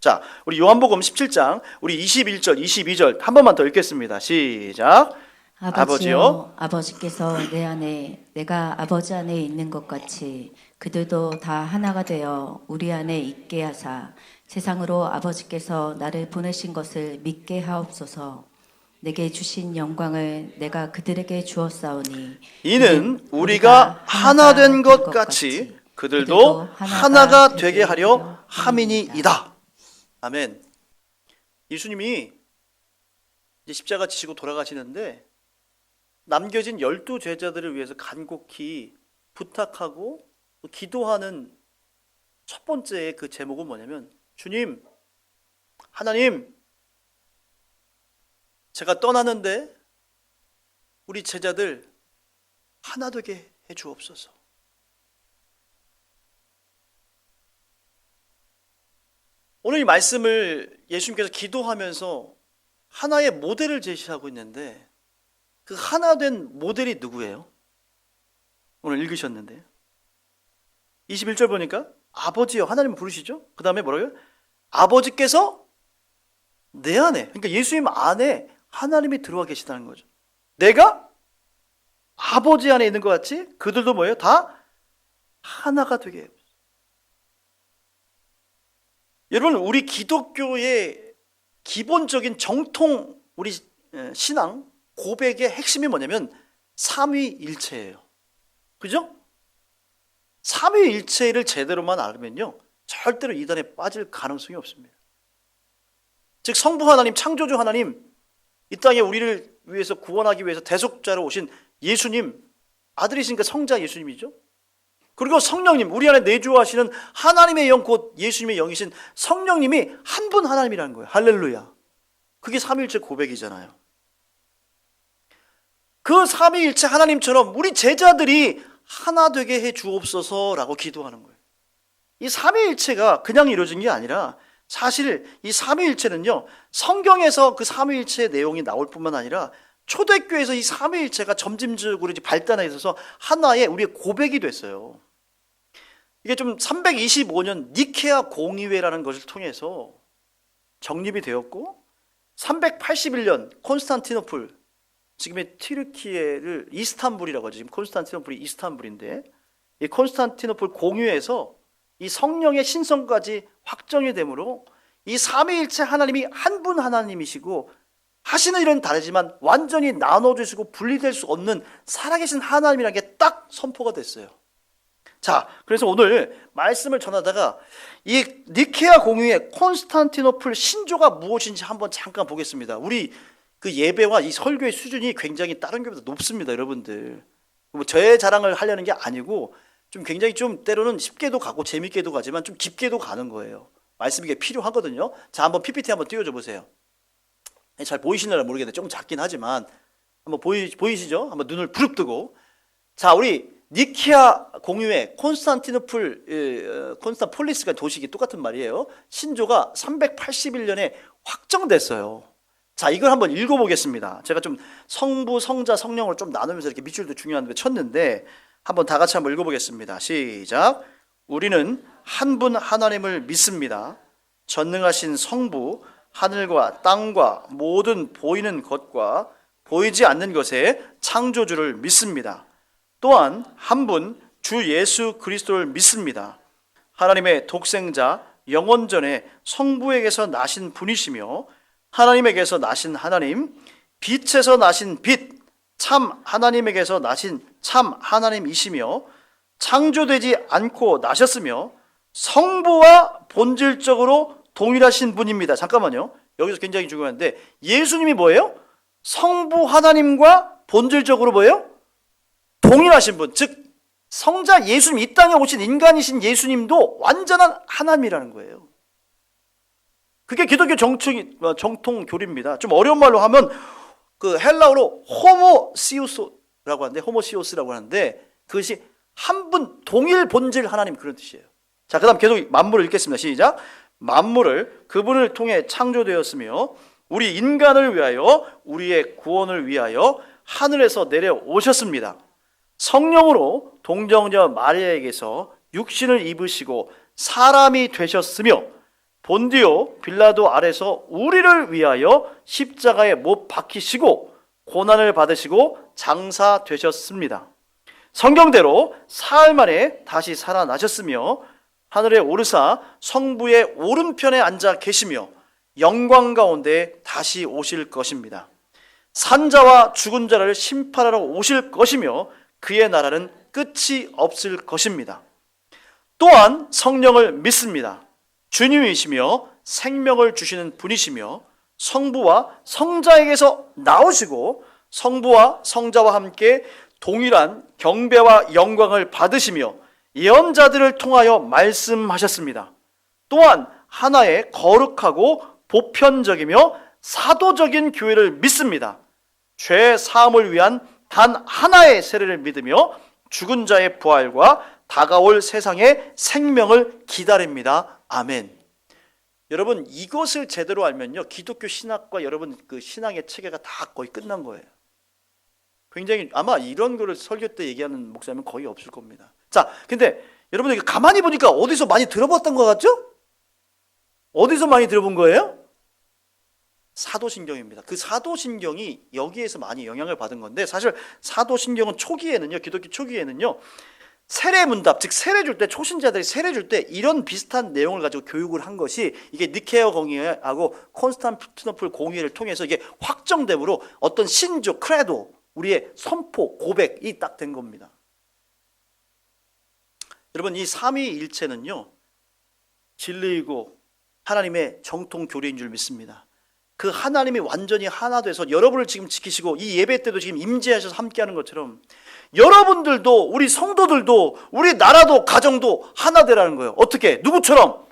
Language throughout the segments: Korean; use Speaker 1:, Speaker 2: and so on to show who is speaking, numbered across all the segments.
Speaker 1: 자, 우리 요한복음 17장 우리 21절, 22절 한 번만 더 읽겠습니다. 시작. 아버지요,
Speaker 2: 아버지께서 내 안에 내가 아버지 안에 있는 것 같이 그들도 다 하나가 되어 우리 안에 있게 하사 세상으로 아버지께서 나를 보내신 것을 믿게 하옵소서. 내게 주신 영광을 내가 그들에게 주었사오니
Speaker 1: 이는 우리가 하나 된 것 같이 그들도 하나가 되게 하려 함이니이다. 아멘. 예수님이 이제 십자가 지시고 돌아가시는데 남겨진 12제자들을 위해서 간곡히 부탁하고 기도하는 첫 번째 그 제목은 뭐냐면, 주님, 하나님, 제가 떠나는데 우리 제자들 하나 되게 해 주옵소서. 오늘 이 말씀을 예수님께서 기도하면서 하나의 모델을 제시하고 있는데, 그 하나 된 모델이 누구예요? 오늘 읽으셨는데 21절 보니까 아버지요, 하나님 부르시죠? 그 다음에 뭐라고요? 아버지께서 내 안에, 그러니까 예수님 안에 하나님이 들어와 계시다는 거죠. 내가 아버지 안에 있는 것 같이 그들도 뭐예요? 다 하나가 되게 해요. 여러분, 우리 기독교의 기본적인 정통 우리 신앙 고백의 핵심이 뭐냐면 삼위일체예요. 그죠? 삼위일체를 제대로만 알면요, 절대로 이단에 빠질 가능성이 없습니다. 즉, 성부 하나님, 창조주 하나님, 이 땅에 우리를 위해서 구원하기 위해서 대속자로 오신 예수님, 아들이신 그 성자 예수님이죠. 그리고 성령님, 우리 안에 내주하시는 하나님의 영, 곧 예수님의 영이신 성령님이 한 분 하나님이라는 거예요. 할렐루야. 그게 삼위일체 고백이잖아요. 그 삼위일체 하나님처럼 우리 제자들이 하나 되게 해 주옵소서라고 기도하는 거예요. 이 삼위일체가 그냥 이루어진 게 아니라, 사실 이 삼위일체는요, 성경에서 그 삼위일체의 내용이 나올 뿐만 아니라 초대교회에서 이 삼위일체가 점진적으로 이제 발단해 있어서 하나의 우리의 고백이 됐어요. 이게 좀 325년 니케아 공의회라는 것을 통해서 정립이 되었고, 381년 콘스탄티노플, 지금의 튀르키예를 이스탄불이라고 하죠. 지금 콘스탄티노플이 이스탄불인데, 이 콘스탄티노플 공의회에서 이 성령의 신성까지 확정이 되므로 이 삼위일체 하나님이 한 분 하나님이시고 하시는 일은 다르지만 완전히 나눠주시고 분리될 수 없는 살아계신 하나님이라는 게 딱 선포가 됐어요. 자, 그래서 오늘 말씀을 전하다가 이 니케아 공의회 콘스탄티노플 신조가 무엇인지 한번 잠깐 보겠습니다. 우리 그 예배와 이 설교의 수준이 굉장히 다른 교회보다 높습니다, 여러분들. 뭐 저의 자랑을 하려는 게 아니고, 좀 굉장히 좀 때로는 쉽게도 가고 재밌게도 가지만 좀 깊게도 가는 거예요. 말씀이 이게 필요하거든요. 자, 한번 PPT 한번 띄워줘 보세요. 잘 보이시려나 모르겠는데 좀 작긴 하지만 한번 보이시죠? 한번 눈을 부릅뜨고. 자, 우리 니케아 공의회 콘스탄폴리스가 도시기 똑같은 말이에요. 신조가 381년에 확정됐어요. 자, 이걸 한번 읽어보겠습니다. 제가 좀 성부, 성자, 성령으로 좀 나누면서 이렇게 밑줄도 중요한데 쳤는데, 한번 다 같이 한번 읽어보겠습니다. 시작. 우리는 한 분 하나님을 믿습니다. 전능하신 성부, 하늘과 땅과 모든 보이는 것과 보이지 않는 것의 창조주를 믿습니다. 또한 한 분 주 예수 그리스도를 믿습니다. 하나님의 독생자, 영원전에 성부에게서 나신 분이시며 하나님에게서 나신 하나님, 빛에서 나신 빛, 참 하나님에게서 나신 참 하나님이시며 창조되지 않고 나셨으며 성부와 본질적으로 동일하신 분입니다. 잠깐만요. 여기서 굉장히 중요한데, 예수님이 뭐예요? 성부 하나님과 본질적으로 뭐예요? 동일하신 분. 즉 성자 예수님, 이 땅에 오신 인간이신 예수님도 완전한 하나님이라는 거예요. 그게 기독교 정통 교리입니다. 좀 어려운 말로 하면 그 헬라어로 호모시오스라고 하는데, 호모시오스라고 하는데, 그것이 한 분 동일 본질 하나님, 그런 뜻이에요. 자, 그다음 계속 만물을 읽겠습니다. 시작. 만물을 그분을 통해 창조되었으며 우리 인간을 위하여, 우리의 구원을 위하여 하늘에서 내려오셨습니다. 성령으로 동정녀 마리아에게서 육신을 입으시고 사람이 되셨으며 본디오 빌라도 아래서 우리를 위하여 십자가에 못 박히시고 고난을 받으시고 장사되셨습니다. 성경대로 사흘 만에 다시 살아나셨으며 하늘에 오르사 성부의 오른편에 앉아 계시며 영광 가운데 다시 오실 것입니다. 산자와 죽은 자를 심판하러 오실 것이며 그의 나라는 끝이 없을 것입니다. 또한 성령을 믿습니다. 주님이시며 생명을 주시는 분이시며 성부와 성자에게서 나오시고 성부와 성자와 함께 동일한 경배와 영광을 받으시며 예언자들을 통하여 말씀하셨습니다. 또한 하나의 거룩하고 보편적이며 사도적인 교회를 믿습니다. 죄 사함을 위한 단 하나의 세례를 믿으며 죽은 자의 부활과 다가올 세상의 생명을 기다립니다. 아멘. 여러분, 이것을 제대로 알면요, 기독교 신학과 여러분 그 신앙의 체계가 다 거의 끝난 거예요. 굉장히 아마 이런 거를 설교 때 얘기하는 목사님은 거의 없을 겁니다. 자, 근데 여러분들 가만히 보니까 어디서 많이 들어봤던 것 같죠? 어디서 많이 들어본 거예요? 사도신경입니다. 그 사도신경이 여기에서 많이 영향을 받은 건데, 사실 사도신경은 초기에는요, 기독교 초기에는요, 세례문답, 즉 세례 줄 때, 초신자들이 세례 줄 때 이런 비슷한 내용을 가지고 교육을 한 것이 이게 니케아 공의회하고 콘스탄티노플 공의회를 통해서 이게 확정됨으로 어떤 신조, 크레도, 우리의 선포, 고백이 딱 된 겁니다. 여러분, 이 삼위일체는요, 진리이고 하나님의 정통 교리인 줄 믿습니다. 그 하나님이 완전히 하나 돼서 여러분을 지금 지키시고 이 예배 때도 지금 임재하셔서 함께하는 것처럼 여러분들도, 우리 성도들도, 우리 나라도, 가정도 하나 되라는 거예요. 어떻게? 누구처럼?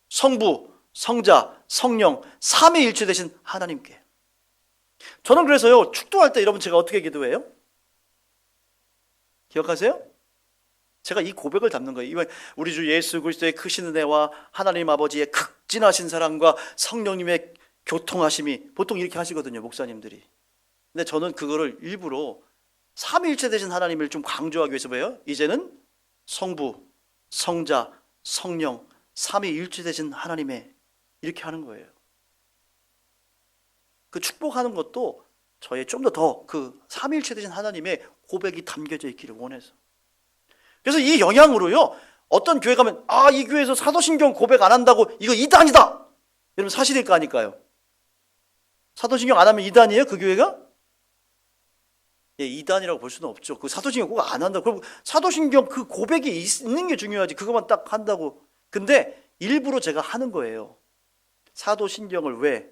Speaker 1: 성부, 성자, 성령, 삼위일체 되신 하나님께. 저는 그래서요, 축도할 때 여러분 제가 어떻게 기도해요? 기억하세요? 제가 이 고백을 담는 거예요. 우리 주 예수 그리스도의 크신 은혜와 하나님 아버지의 극진하신 사랑과 성령님의 교통하심이, 보통 이렇게 하시거든요, 목사님들이. 근데 저는 그거를 일부러 삼위일체 되신 하나님을 좀 강조하기 위해서 뭐예요? 이제는 성부, 성자, 성령, 삼위일체 되신 하나님의, 이렇게 하는 거예요. 그 축복하는 것도 저의 좀 더 그 삼위일체 되신 하나님의 고백이 담겨져 있기를 원해서. 그래서 이 영향으로요, 어떤 교회 가면 이 교회에서 사도신경 고백 안 한다고 이거 이단이다, 여러분 사실일 거 아닐까요? 사도신경 안 하면 이단이에요, 그 교회가? 예, 이단이라고 볼 수는 없죠. 그 사도신경 꼭 안 한다. 그럼 사도신경 그 고백이 있는 게 중요하지. 그것만 딱 한다고. 근데 일부러 제가 하는 거예요. 사도신경을 왜?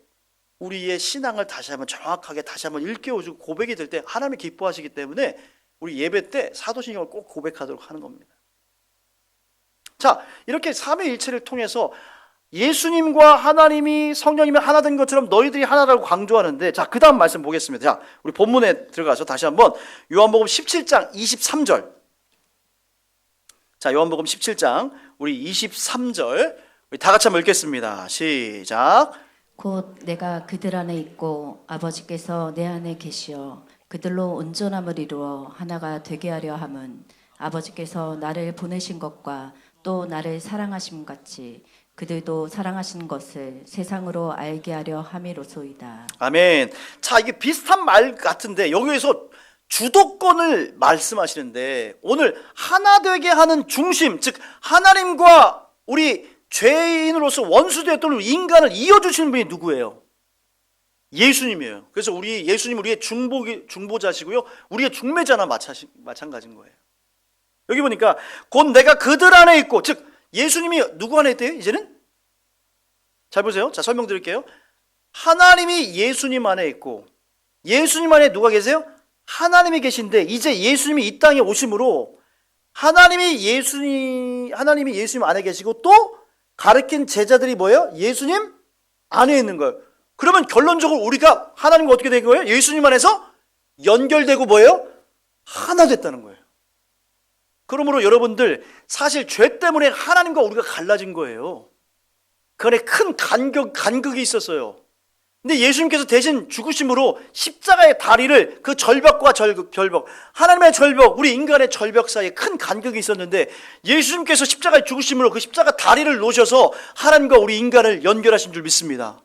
Speaker 1: 우리의 신앙을 다시 한번 정확하게 다시 한번 일깨워주고 고백이 될 때 하나님이 기뻐하시기 때문에 우리 예배 때 사도신경을 꼭 고백하도록 하는 겁니다. 자, 이렇게 삼위일체를 통해서 예수님과 하나님이, 성령님이 하나 된 것처럼 너희들이 하나라고 강조하는데, 자, 그 다음 말씀 보겠습니다. 자, 우리 본문에 들어가서 다시 한번 요한복음 17장 23절. 자, 요한복음 17장 우리 23절 우리 다 같이 한번 읽겠습니다. 시작.
Speaker 2: 곧 내가 그들 안에 있고 아버지께서 내 안에 계시어 그들로 온전함을 이루어 하나가 되게 하려 함은 아버지께서 나를 보내신 것과 또 나를 사랑하심 같이 그들도 사랑하신 것을 세상으로 알게 하려 함이로소이다.
Speaker 1: 아멘. 자, 이게 비슷한 말 같은데 여기에서 주도권을 말씀하시는데, 오늘 하나 되게 하는 중심, 즉 하나님과 우리 죄인으로서 원수되었던 인간을 이어주시는 분이 누구예요? 예수님이에요. 그래서 우리 예수님 우리의 중보자시고요, 우리의 중매자나 마찬가지인 거예요. 여기 보니까 곧 내가 그들 안에 있고, 즉 예수님이 누구 안에 있대요? 이제는? 잘 보세요. 자, 설명드릴게요. 하나님이 예수님 안에 있고, 예수님 안에 누가 계세요? 하나님이 계신데, 이제 예수님이 이 땅에 오심으로 하나님이 예수님 안에 계시고, 또 가르친 제자들이 뭐예요? 예수님 안에 있는 거예요. 그러면 결론적으로 우리가 하나님과 어떻게 된 거예요? 예수님 안에서 연결되고 뭐예요? 하나 됐다는 거예요. 그러므로 여러분들, 사실 죄 때문에 하나님과 우리가 갈라진 거예요. 그 안에 큰 간극이 있었어요. 근데 예수님께서 대신 죽으심으로 십자가의 다리를 그 절벽과 절벽, 하나님의 절벽, 우리 인간의 절벽 사이에 큰 간격이 있었는데 예수님께서 십자가의 죽으심으로 그 십자가 다리를 놓으셔서 하나님과 우리 인간을 연결하신 줄 믿습니다.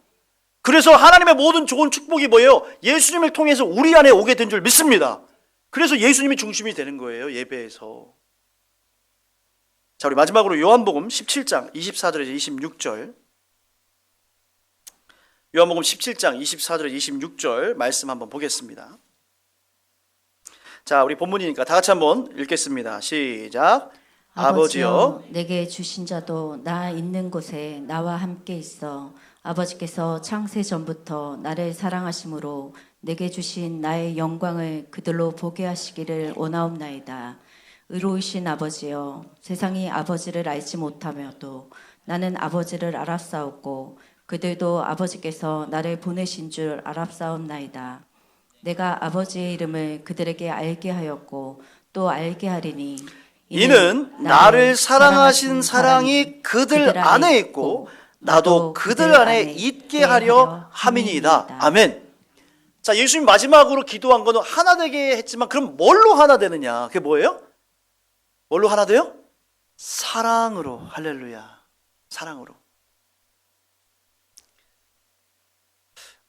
Speaker 1: 그래서 하나님의 모든 좋은 축복이 뭐예요? 예수님을 통해서 우리 안에 오게 된 줄 믿습니다. 그래서 예수님이 중심이 되는 거예요, 예배에서. 자, 우리 마지막으로 요한복음 17장 24절에서 26절. 요한복음 17장 24절에서 26절 말씀 한번 보겠습니다. 자, 우리 본문이니까 다 같이 한번 읽겠습니다. 시작. 아버지여,
Speaker 2: 내게 주신 자도 나 있는 곳에 나와 함께 있어. 아버지께서 창세 전부터 나를 사랑하심으로 내게 주신 나의 영광을 그들로 보게 하시기를 원하옵나이다. 의로우신 아버지여, 세상이 아버지를 알지 못하며도 나는 아버지를 알았사옵고 그들도 아버지께서 나를 보내신 줄 알았사옵나이다. 내가 아버지의 이름을 그들에게 알게 하였고 또 알게 하리니
Speaker 1: 이는 나를 사랑하신 사랑이 그들 안에 있고 나도 그들 안에 있게 하려 함이니이다. 아멘. 자, 예수님 마지막으로 기도한 거는 하나 되게 했지만 그럼 뭘로 하나 되느냐? 그게 뭐예요? 뭘로 하나 돼요? 사랑으로. 할렐루야. 사랑으로.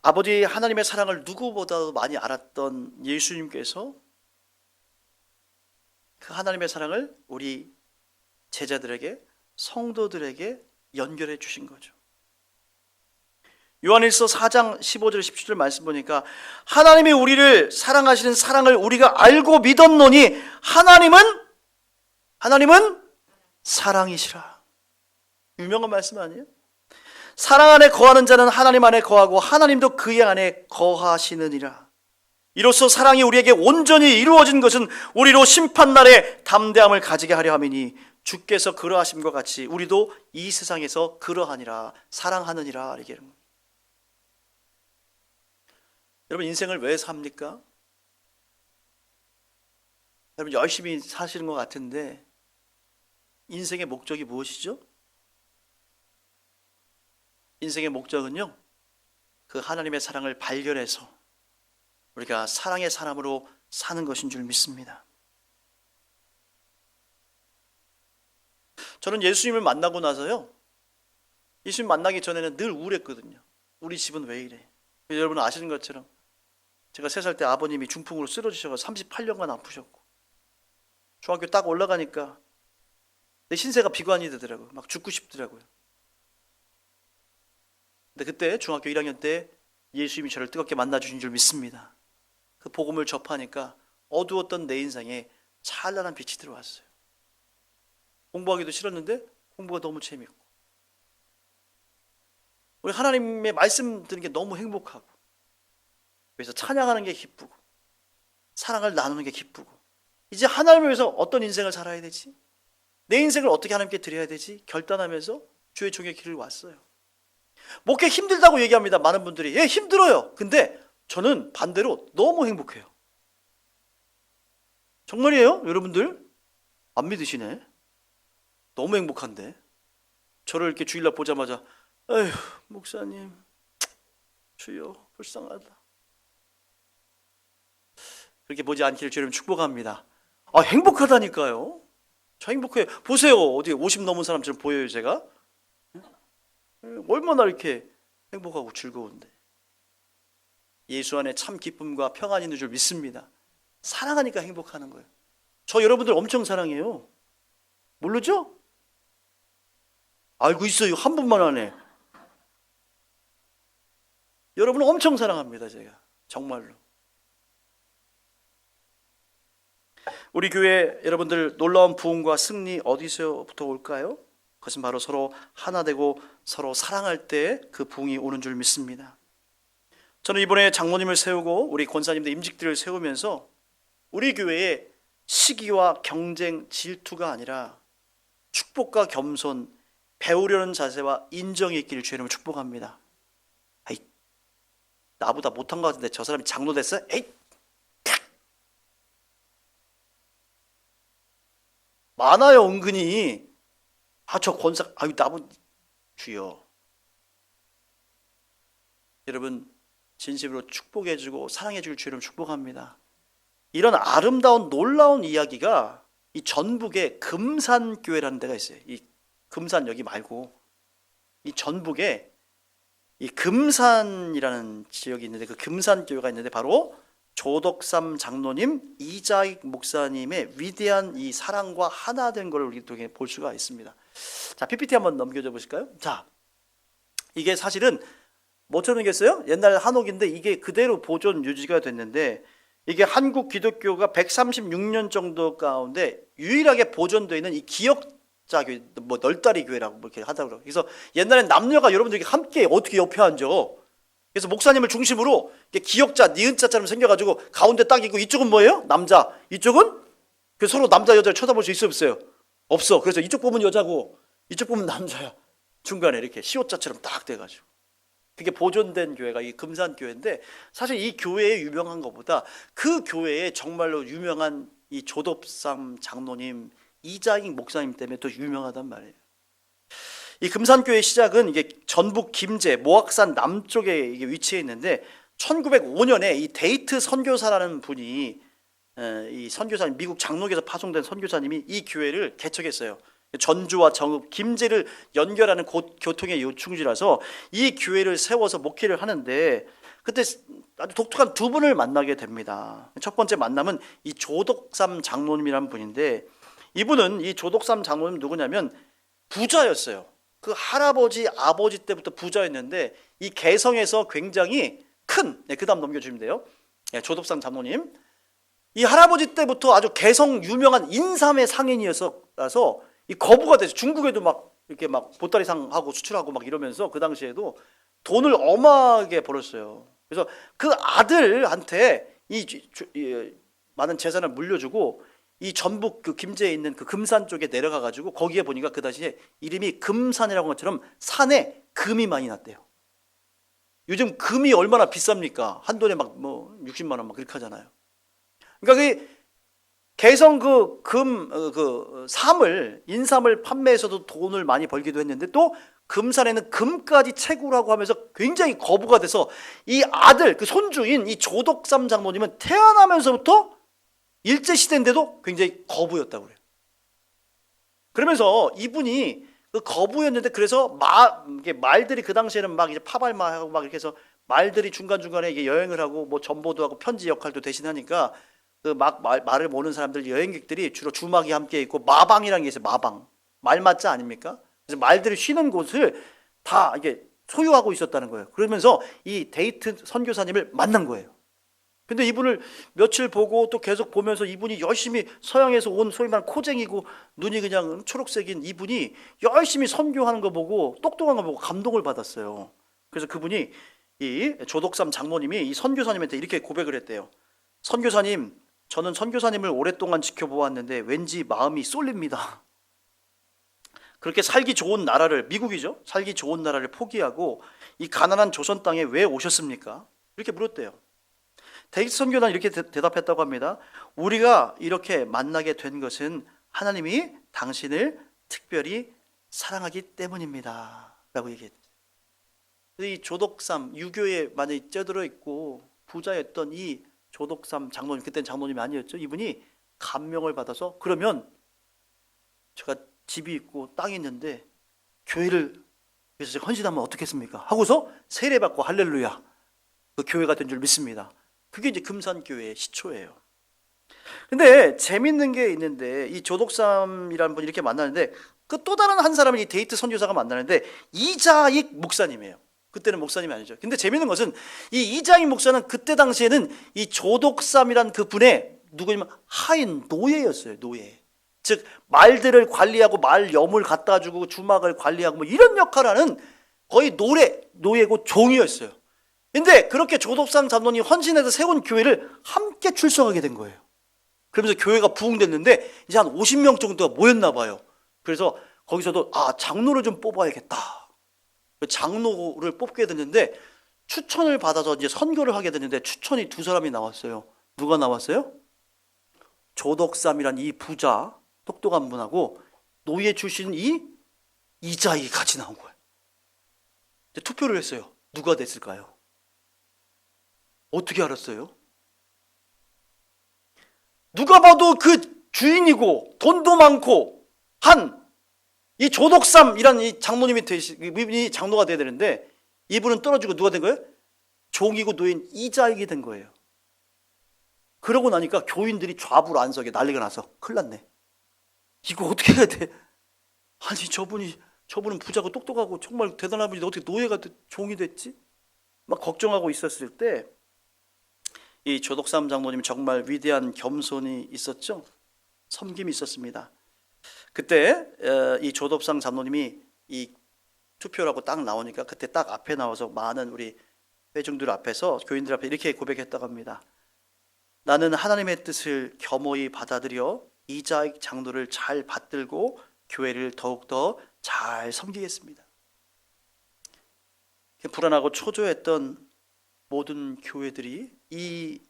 Speaker 1: 아버지 하나님의 사랑을 누구보다도 많이 알았던 예수님께서 그 하나님의 사랑을 우리 제자들에게, 성도들에게 연결해 주신 거죠. 요한일서 4장 15절 17절 말씀 보니까 하나님이 우리를 사랑하시는 사랑을 우리가 알고 믿었노니 하나님은 사랑이시라. 유명한 말씀 아니에요? 사랑 안에 거하는 자는 하나님 안에 거하고 하나님도 그의 안에 거하시느니라. 이로써 사랑이 우리에게 온전히 이루어진 것은 우리로 심판날에 담대함을 가지게 하려 함이니 주께서 그러하심과 같이 우리도 이 세상에서 그러하니라. 사랑하느니라. 이렇게. 여러분, 인생을 왜 삽니까? 여러분, 열심히 사시는 것 같은데 인생의 목적이 무엇이죠? 인생의 목적은요, 그 하나님의 사랑을 발견해서 우리가 사랑의 사람으로 사는 것인 줄 믿습니다. 저는 예수님을 만나고 나서요, 예수님 만나기 전에는 늘 우울했거든요. 우리 집은 왜 이래? 여러분 아시는 것처럼 제가 3살 때 아버님이 중풍으로 쓰러지셔서 38년간 아프셨고, 중학교 딱 올라가니까 내 신세가 비관이 되더라고요. 막 죽고 싶더라고요. 근데 그때 중학교 1학년 때 예수님이 저를 뜨겁게 만나주신 줄 믿습니다. 그 복음을 접하니까 어두웠던 내 인생에 찬란한 빛이 들어왔어요. 공부하기도 싫었는데 공부가 너무 재미있고, 우리 하나님의 말씀 듣는 게 너무 행복하고, 그래서 찬양하는 게 기쁘고 사랑을 나누는 게 기쁘고, 이제 하나님을 위해서 어떤 인생을 살아야 되지? 내 인생을 어떻게 하나님께 드려야 되지? 결단하면서 주의 종의 길을 왔어요. 목회 힘들다고 얘기합니다. 많은 분들이. 예, 힘들어요. 근데 저는 반대로 너무 행복해요. 정말이에요? 여러분들 안 믿으시네. 너무 행복한데. 저를 이렇게 주일날 보자마자 에휴, 목사님, 주여, 불쌍하다. 그렇게 보지 않기를 주님 축복합니다. 아, 행복하다니까요. 저 행복해요. 보세요. 어디 50 넘은 사람처럼 보여요, 제가? 얼마나 이렇게 행복하고 즐거운데. 예수 안에 참 기쁨과 평안이 있는 줄 믿습니다. 사랑하니까 행복하는 거예요. 저 여러분들 엄청 사랑해요. 모르죠? 알고 있어요. 한 분만 하네. 여러분을 엄청 사랑합니다, 제가. 정말로. 우리 교회 여러분들 놀라운 부흥과 승리 어디서부터 올까요? 그것은 바로 서로 하나 되고 서로 사랑할 때 그 부흥이 오는 줄 믿습니다. 저는 이번에 장로님을 세우고 우리 권사님들 임직들을 세우면서 우리 교회에 시기와 경쟁, 질투가 아니라 축복과 겸손, 배우려는 자세와 인정이 있기를 주의 이름으로 축복합니다. 에이, 나보다 못한 것 같은데 저 사람이 장로 됐어요? 에이, 많아요, 은근히. 저 권사, 나보다 주여. 여러분, 진심으로 축복해주고 사랑해줄 주를 축복합니다. 이런 아름다운 놀라운 이야기가 이 전북에 금산교회라는 데가 있어요. 이 금산 여기 말고 이 전북에 이 금산이라는 지역이 있는데 그 금산교회가 있는데 바로 조덕삼 장로님, 이자익 목사님의 위대한 이 사랑과 하나 된 걸 우리 통해 볼 수가 있습니다. 자, PPT 한번 넘겨줘 보실까요? 자, 이게 사실은 뭐처럼 생겼어요? 옛날 한옥인데 이게 그대로 보존 유지가 됐는데 이게 한국 기독교가 136년 정도 가운데 유일하게 보존되어 있는 이 기역자 교회, 뭐 널다리 교회라고 뭐 이렇게 하더라고요. 그래서 옛날엔 남녀가 여러분들이 함께 어떻게 옆에 앉아? 그래서 목사님을 중심으로 기역자, 니은자처럼 생겨가지고 가운데 딱 있고 이쪽은 뭐예요? 남자. 이쪽은 서로 남자 여자를 쳐다볼 수 있어 없어요? 없어. 그래서 이쪽 보면 여자고 이쪽 보면 남자야. 중간에 이렇게 시옷자처럼 딱 돼가지고. 그게 보존된 교회가 이 금산교회인데 사실 이 교회에 유명한 것보다 그 교회에 정말로 유명한 이 조덕삼 장로님, 이자익 목사님 때문에 더 유명하단 말이에요. 이 금산교회 시작은 이게 전북 김제 모악산 남쪽에 이게 위치해 있는데 1905년에 이 데이트 선교사라는 분이 이 선교사님 미국 장로교에서 파송된 선교사님이 이 교회를 개척했어요. 전주와 정읍, 김제를 연결하는 교통의 요충지라서 이 교회를 세워서 목회를 하는데 그때 아주 독특한 두 분을 만나게 됩니다. 첫 번째 만남은 이 조덕삼 장로님이라는 분인데 이분은 이 조덕삼 장로님 누구냐면 부자였어요. 그 할아버지, 아버지 때부터 부자였는데 이 개성에서 굉장히 큰, 그 다음 넘겨주시면 돼요. 조덕삼 장로님. 이 할아버지 때부터 아주 개성 유명한 인삼의 상인이어서 이 거부가 돼서 중국에도 막 이렇게 막 보따리상 하고 수출하고 막 이러면서 그 당시에도 돈을 어마하게 벌었어요. 그래서 그 아들한테 이 많은 재산을 물려주고 이 전북 그 김제에 있는 그 금산 쪽에 내려가 가지고 거기에 보니까 그 당시에 이름이 금산이라고 한 것처럼 산에 금이 많이 났대요. 요즘 금이 얼마나 비쌉니까? 한 돈에 막 뭐 60만 원 막 그렇게 하잖아요. 그러니까 그 개성 인삼을 판매해서도 돈을 많이 벌기도 했는데 또 금산에는 금까지 채굴하고 하면서 굉장히 거부가 돼서 이 아들, 그 손주인 이 조덕삼 장로님은 태어나면서부터 일제시대인데도 굉장히 거부였다고 그래요. 그러면서 이분이 그 거부였는데 그래서 말들이 그 당시에는 막 이제 파발마하고 막 이렇게 해서 말들이 중간중간에 이게 여행을 하고 뭐 전보도 하고 편지 역할도 대신하니까 그 말을 모르는 사람들 여행객들이 주로 주막이 함께 있고 마방이라는 게 있어요. 마방. 말맞자 아닙니까? 그래서 말들이 쉬는 곳을 다 이게 소유하고 있었다는 거예요. 그러면서 이 데이트 선교사님을 만난 거예요. 근데 이분을 며칠 보고 또 계속 보면서 이분이 열심히 서양에서 온 소위 말하는 코쟁이고 눈이 그냥 초록색인 이분이 열심히 선교하는 거 보고 똑똑한 거 보고 감동을 받았어요. 그래서 그분이 이 조덕삼 장모님이 이 선교사님한테 이렇게 고백을 했대요. 선교사님, 저는 선교사님을 오랫동안 지켜보았는데 왠지 마음이 쏠립니다. 그렇게 살기 좋은 나라를, 미국이죠? 살기 좋은 나라를 포기하고 이 가난한 조선 땅에 왜 오셨습니까? 이렇게 물었대요. 데이트 선교는 이렇게 대답했다고 합니다. 우리가 이렇게 만나게 된 것은 하나님이 당신을 특별히 사랑하기 때문입니다. 라고 얘기했죠. 이 조덕삼, 유교에 많이 쩌들어 있고 부자였던 이 조덕삼 장로님, 그때는 장로님이 아니었죠. 이분이 감명을 받아서 그러면 제가 집이 있고 땅이 있는데 교회를 위해서 제가 헌신하면 어떻겠습니까? 하고서 세례받고 할렐루야. 그 교회가 된 줄 믿습니다. 그게 이제 금산교회의 시초예요. 근데 재밌는 게 있는데 이 조덕삼이라는 분이 이렇게 만나는데 그 또 다른 한 사람은 이 데이트 선교사가 만나는데 이자익 목사님이에요. 그때는 목사님이 아니죠. 근데 재밌는 것은 이 이자익 목사는 그때 당시에는 이 조덕삼이란 그 분의 누구냐면 하인 노예였어요. 노예. 즉 말들을 관리하고 말 염을 갖다 주고 주막을 관리하고 뭐 이런 역할을 하는 거의 노예고 종이었어요. 근데 그렇게 조덕삼 장로님이 헌신해서 세운 교회를 함께 출석하게 된 거예요. 그러면서 교회가 부흥됐는데 이제 한 50명 정도가 모였나 봐요. 그래서 거기서도 장로를 좀 뽑아야겠다. 장로를 뽑게 됐는데 추천을 받아서 이제 선교를 하게 됐는데 추천이 두 사람이 나왔어요. 누가 나왔어요? 조덕삼이란 이 부자 똑똑한 분하고 노예 출신 이 이자익이 같이 나온 거예요. 투표를 했어요. 누가 됐을까요? 어떻게 알았어요? 누가 봐도 그 주인이고 돈도 많고 한 이 조덕삼이라는 이 장로님이 이 장로가 돼야 되는데 이분은 떨어지고 누가 된 거예요? 종이고 노인 이자익이 된 거예요. 그러고 나니까 교인들이 좌불안석에 난리가 나서 큰일 났네. 이거 어떻게 해야 돼? 아니 저분은 부자고 똑똑하고 정말 대단한 분인데 어떻게 노예가 종이 됐지? 막 걱정하고 있었을 때 이 조덕삼 장로님이 정말 위대한 겸손이 있었죠. 섬김이 있었습니다. 그때 이 조덕삼 장로님이 이 투표라고 딱 나오니까 그때 딱 앞에 나와서 많은 우리 회중들 앞에서 교인들 앞에 이렇게 고백했다고 합니다. 나는 하나님의 뜻을 겸허히 받아들여 이자익 장로를 잘 받들고 교회를 더욱더 잘 섬기겠습니다. 불안하고 초조했던 모든 교회들이 이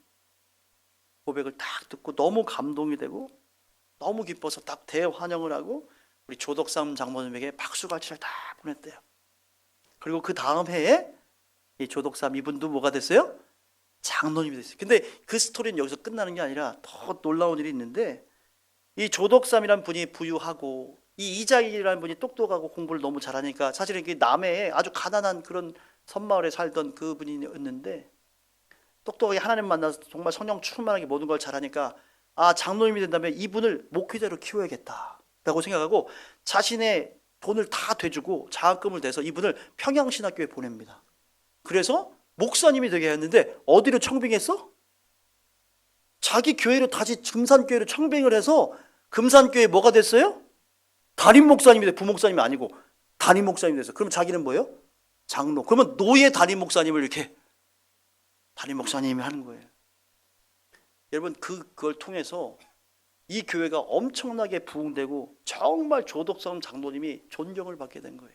Speaker 1: 고백을 딱 듣고 너무 감동이 되고 너무 기뻐서 딱 대환영을 하고 우리 조덕삼 장로님에게 박수갈채를 다 보냈대요. 그리고 그 다음 해에 이 조덕삼 이분도 뭐가 됐어요? 장로님이 됐어요. 근데 그 스토리는 여기서 끝나는 게 아니라 더 놀라운 일이 있는데 이 조덕삼이라는 분이 부유하고 이 이자익이라는 분이 똑똑하고 공부를 너무 잘하니까 사실은 그 남해에 아주 가난한 그런 섬마을에 살던 그분이었는데 똑똑하게 하나님 만나서 정말 성령 충만하게 모든 걸 잘하니까 아 장로님이 된다면 이분을 목회자로 키워야겠다라고 생각하고 자신의 돈을 다 대주고 장학금을 내서 이분을 평양신학교에 보냅니다. 그래서 목사님이 되게 했는데 어디로 청빙했어? 자기 교회로 다시 금산교회로 청빙을 해서 금산교회 뭐가 됐어요? 담임 목사님이 돼. 부목사님이 아니고 담임 목사님이 됐어. 그럼 자기는 뭐예요? 장로. 그러면 노예 담임 목사님을 이렇게 담임 목사님이 하는 거예요. 여러분 그걸 통해서 이 교회가 엄청나게 부흥되고 정말 조덕삼 장로님이 존경을 받게 된 거예요.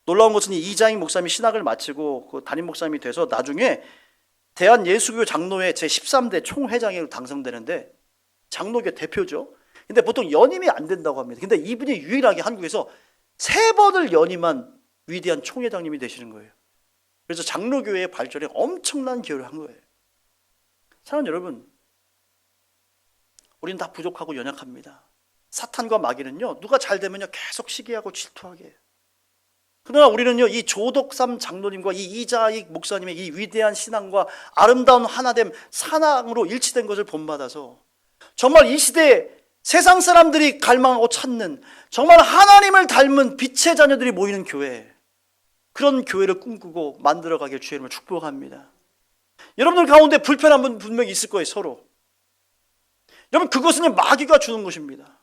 Speaker 1: 놀라운 것은 이 이자익 목사님이 신학을 마치고 그 담임 목사님이 돼서 나중에 대한예수교 장로회 제13대 총회장으로 당선되는데 장로교 대표죠. 근데 보통 연임이 안 된다고 합니다. 근데 이분이 유일하게 한국에서 3번을 연임한 위대한 총회장님이 되시는 거예요. 그래서 장로교회의 발전에 엄청난 기여를 한 거예요. 사랑하는 여러분, 우리는 다 부족하고 연약합니다. 사탄과 마귀는요, 누가 잘 되면요 계속 시기하고 질투하게 해요. 그러나 우리는요, 이 조덕삼 장로님과 이 이자익 목사님의 이 위대한 신앙과 아름다운 하나됨, 사랑으로 일치된 것을 본받아서 정말 이 시대에 세상 사람들이 갈망하고 찾는 정말 하나님을 닮은 빛의 자녀들이 모이는 교회, 그런 교회를 꿈꾸고 만들어가길 주의 이름으로 축복합니다. 여러분들 가운데 불편한 분 분명히 있을 거예요, 서로. 여러분 그것은 마귀가 주는 것입니다.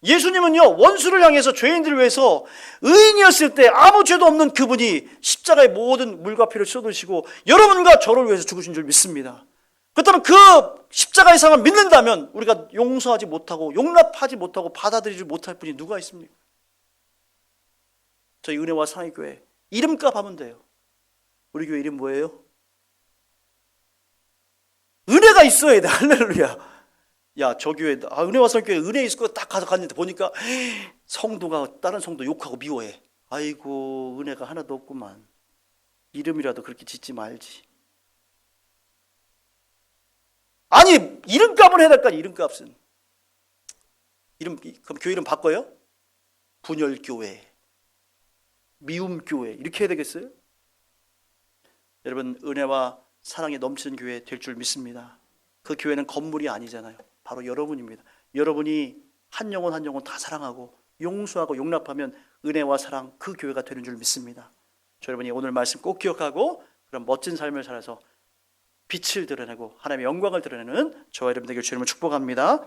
Speaker 1: 예수님은요 원수를 향해서 죄인들을 위해서 의인이었을 때 아무 죄도 없는 그분이 십자가의 모든 물과 피를 쏟으시고 여러분과 저를 위해서 죽으신 줄 믿습니다. 그렇다면 그 십자가의 상을 믿는다면 우리가 용서하지 못하고 용납하지 못하고 받아들이지 못할 분이 누가 있습니까? 저희 은혜와 사랑의 교회 이름값 하면 돼요. 우리 교회 이름 뭐예요? 은혜가 있어야 돼. 할렐루야. 야, 저 교회, 은혜와 사랑교회 은혜 있을 거 딱 가서 갔는데 보니까 성도가 다른 성도 욕하고 미워해. 아이고, 은혜가 하나도 없구만. 이름이라도 그렇게 짓지 말지. 아니, 이름값을 해야 될까, 이름값은. 그럼 교회 이름 바꿔요? 분열교회, 미움교회, 이렇게 해야 되겠어요? 여러분, 은혜와 사랑에 넘치는 교회 될 줄 믿습니다. 그 교회는 건물이 아니잖아요. 바로 여러분입니다. 여러분이 한 영혼 한 영혼 다 사랑하고 용서하고 용납하면 은혜와 사랑 그 교회가 되는 줄 믿습니다. 저 여러분이 오늘 말씀 꼭 기억하고 그런 멋진 삶을 살아서 빛을 드러내고 하나님의 영광을 드러내는 저와 여러분들에게 주님을 축복합니다.